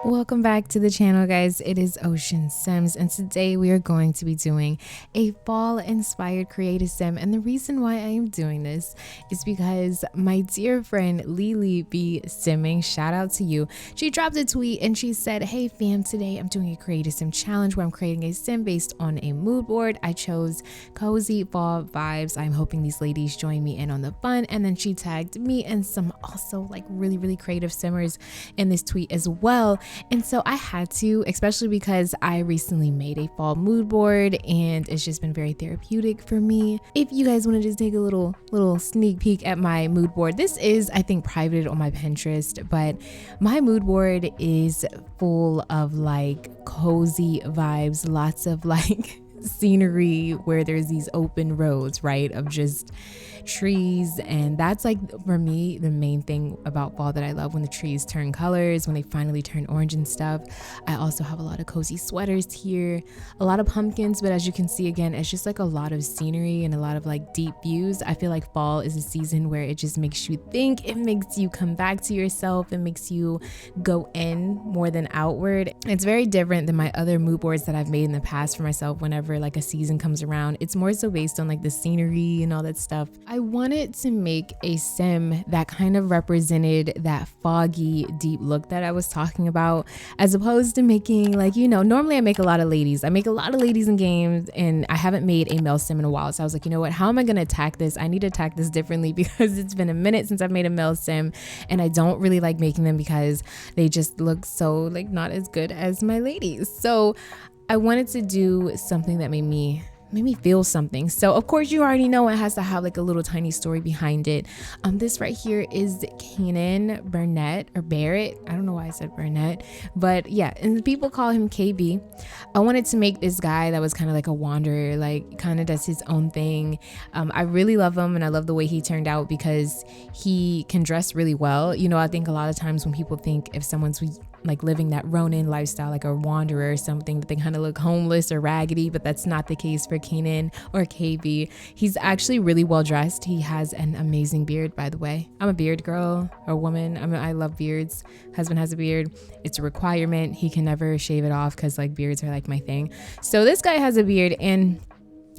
Welcome back to the channel, guys. It is Ocean Sims, and today we are going to be doing a fall inspired creative sim. And the reason why I am doing this is because my dear friend Lily B Simming, shout out to you, she dropped a tweet and she said, "Hey fam, today I'm doing a creative sim challenge where I'm creating a sim based on a mood board. I chose cozy fall vibes. I'm hoping these ladies join me in on the fun." And then she tagged me and some also like really creative simmers in this tweet as well. And so I had to, especially because I recently made a fall mood board and it's just been very therapeutic for me. If you guys want to just take a little sneak peek at my mood board, this is, I think, private on my Pinterest, but my mood board is full of like cozy vibes, lots of like scenery where there's these open roads, right, of just trees. And that's like, for me, the main thing about fall that I love, when the trees turn colors, when they finally turn orange and stuff. I also have a lot of cozy sweaters here, a lot of pumpkins, but as you can see, again, it's just like a lot of scenery and a lot of like deep views. I feel like fall is a season where it just makes you think, it makes you come back to yourself, it makes you go in more than outward. It's very different than my other mood boards that I've made in the past for myself. Whenever like a season comes around, it's more so based on like the scenery and all that stuff. I wanted to make a sim that kind of represented that foggy, deep look that I was talking about, as opposed to making like, you know, normally I make a lot of ladies. I make a lot of ladies in games, and I haven't made a male sim in a while. So I was like, you know what, how am I going to attack this? I need to attack this differently because it's been a minute since I've made a male sim, and I don't really like making them because they just look so like not as good as my ladies. So I wanted to do something that made me feel something. So of course you already know it has to have like a little tiny story behind it. This right here is Kanan Burnett or Barrett. I don't know why I said Burnett, but yeah, and people call him KB. I wanted to make this guy that was kind of like a wanderer, like kind of does his own thing. I really love him, and I love the way he turned out because he can dress really well. You know, I think a lot of times when people think if someone's like living that Ronin lifestyle, like a wanderer or something, that they kind of look homeless or raggedy, but that's not the case for Kanan or KB. He's actually really well dressed. He has an amazing beard, by the way. I'm a beard girl or woman. I love beards. Husband has a beard. It's a requirement. He can never shave it off because like beards are like my thing. So this guy has a beard, and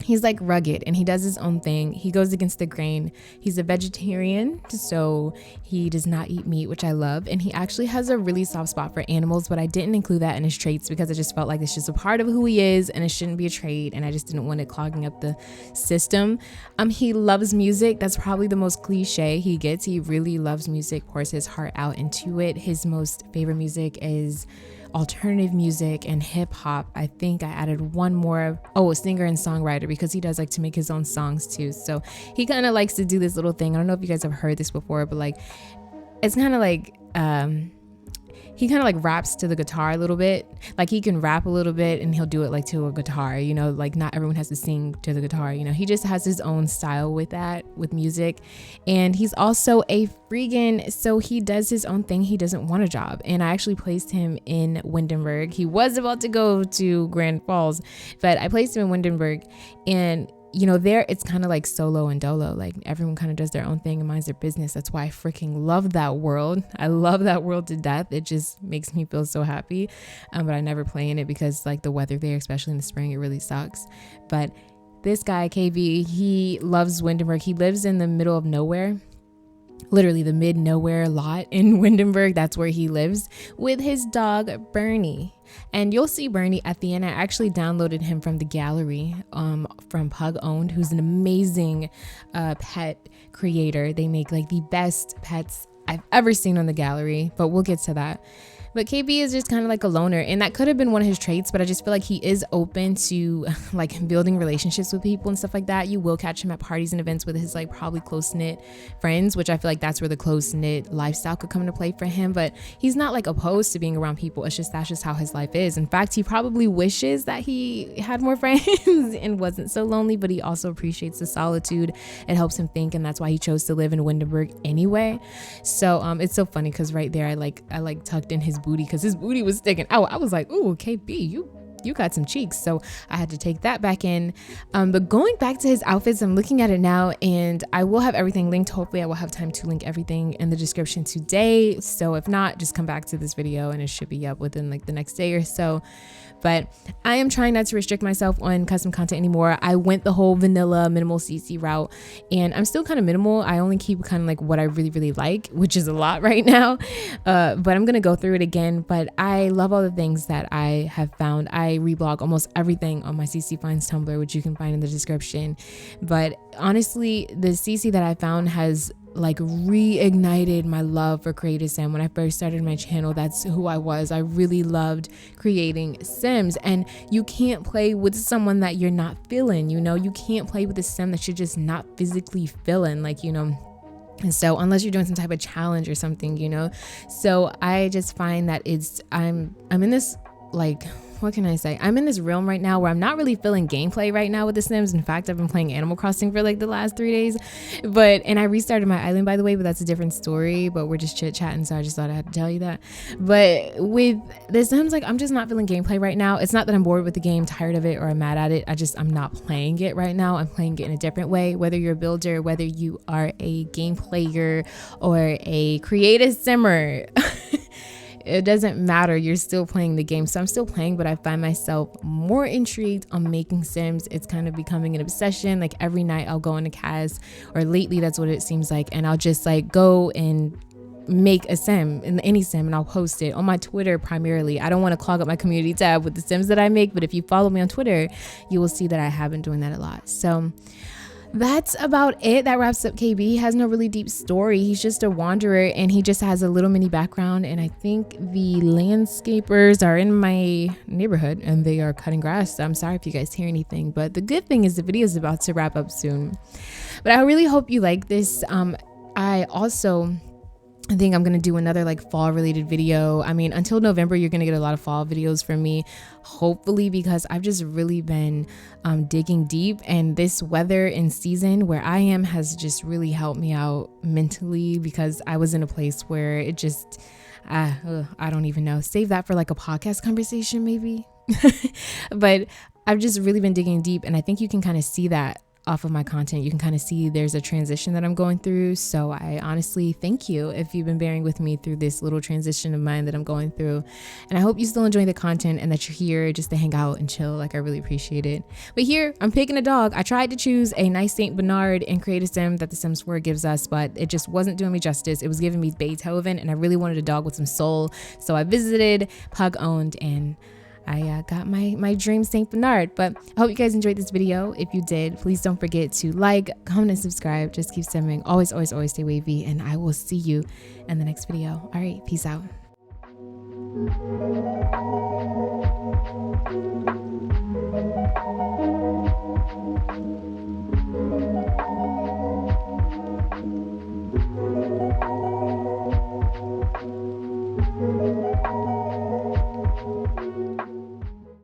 he's like rugged and he does his own thing. He goes against the grain. He's a vegetarian, so he does not eat meat, which I love. And he actually has a really soft spot for animals, but I didn't include that in his traits because I just felt like it's just a part of who he is and it shouldn't be a trait, and I just didn't want it clogging up the system. He loves music. That's probably the most cliche he gets. He really loves music, pours his heart out into it. His most favorite music is alternative music and hip hop. I think I added one more, a singer and songwriter, because he does like to make his own songs too. So he kind of likes to do this little thing. I don't know if you guys have heard this before, but like it's kind of like he kind of like raps to the guitar a little bit. Like he can rap a little bit and he'll do it like to a guitar, you know, like not everyone has to sing to the guitar, you know. He just has his own style with that, with music. And he's also a freegan, so he does his own thing. He doesn't want a job. And I actually placed him in Windenburg. He was about to go to Grand Falls, but I placed him in Windenburg. And you know, there it's kind of like solo and dolo, like everyone kind of does their own thing and minds their business. That's why I freaking love that world. I love that world to death. It just makes me feel so happy. But I never play in it because like the weather there, especially in the spring, it really sucks. But this guy KB, he loves Windenburg. He lives in the middle of nowhere, literally the mid nowhere lot in Windenburg. That's where he lives with his dog Bernie. And you'll see Bernie at the end. I actually downloaded him from the gallery from Pug Owned, who's an amazing pet creator. They make like the best pets I've ever seen on the gallery, but we'll get to that. But KB is just kind of like a loner, and that could have been one of his traits, but I just feel like he is open to like building relationships with people and stuff like that. You will catch him at parties and events with his like probably close-knit friends, which I feel like that's where the close-knit lifestyle could come into play for him. But he's not like opposed to being around people. It's just that's just how his life is. In fact, he probably wishes that he had more friends and wasn't so lonely, but he also appreciates the solitude. It helps him think, and that's why he chose to live in Windenburg anyway. So it's so funny because right there I like tucked in his booty because his booty was sticking out. I was like, ooh, KB, you you got some cheeks. So I had to take that back in. But going back to his outfits, I'm looking at it now, and I will have everything linked. Hopefully I will have time to link everything in the description today. So if not, just come back to this video and it should be up within like the next day or so. But I am trying not to restrict myself on custom content anymore. I went the whole vanilla minimal CC route, and I'm still kind of minimal. I only keep kind of like what I really, really like, which is a lot right now. But I'm going to go through it again. But I love all the things that I have found. I reblog almost everything on my CC Finds Tumblr, which you can find in the description. But honestly, the CC that I found has like reignited my love for creative sim. When I first started my channel, that's who I was. I really loved creating sims, and you can't play with someone that you're not feeling, you know. You can't play with a sim that you're just not physically feeling, like, you know. And so unless you're doing some type of challenge or something, you know. So I just find that I'm in this, like, what can I say? I'm in this realm right now where I'm not really feeling gameplay right now with The Sims. In fact, I've been playing Animal Crossing for like the last 3 days. And I restarted my island, by the way, but that's a different story. But we're just chit-chatting, so I just thought I had to tell you that. But with The Sims, like, I'm just not feeling gameplay right now. It's not that I'm bored with the game, tired of it, or I'm mad at it. I'm not playing it right now. I'm playing it in a different way. Whether you're a builder, whether you are a game player, or a creative simmer, it doesn't matter. You're still playing the game. So I'm still playing, but I find myself more intrigued on making sims. It's kind of becoming an obsession. Like every night I'll go into CAS, or lately that's what it seems like, and I'll just like go and make a sim, in any sim, and I'll post it on my Twitter primarily. I don't want to clog up my community tab with the sims that I make, but if you follow me on Twitter, you will see that I have been doing that a lot. So that's about it. That wraps up KB. He has no really deep story. He's just a wanderer, and he just has a little mini background. And I think the landscapers are in my neighborhood and they are cutting grass. So I'm sorry if you guys hear anything, but the good thing is the video is about to wrap up soon. But I really hope you like this. I think I'm going to do another like fall related video. I mean, until November, you're going to get a lot of fall videos from me, hopefully, because I've just really been digging deep, and this weather and season where I am has just really helped me out mentally, because I was in a place where it just, I don't even know, save that for like a podcast conversation maybe. But I've just really been digging deep, and I think you can kind of see that off of my content. You can kind of see there's a transition that I'm going through. So I honestly thank you if you've been bearing with me through this little transition of mine that I'm going through. And I hope you still enjoy the content and that you're here just to hang out and chill. Like, I really appreciate it. But here I'm picking a dog. I tried to choose a nice Saint Bernard and create a sim that the Sims 4 gives us, but it just wasn't doing me justice. It was giving me Beethoven, and I really wanted a dog with some soul. So I visited Pug Owned, and I got my dream Saint Bernard. But I hope you guys enjoyed this video. If you did, please don't forget to like, comment, and subscribe. Just keep simming. Always, always, always stay wavy, and I will see you in the next video. All right, peace out.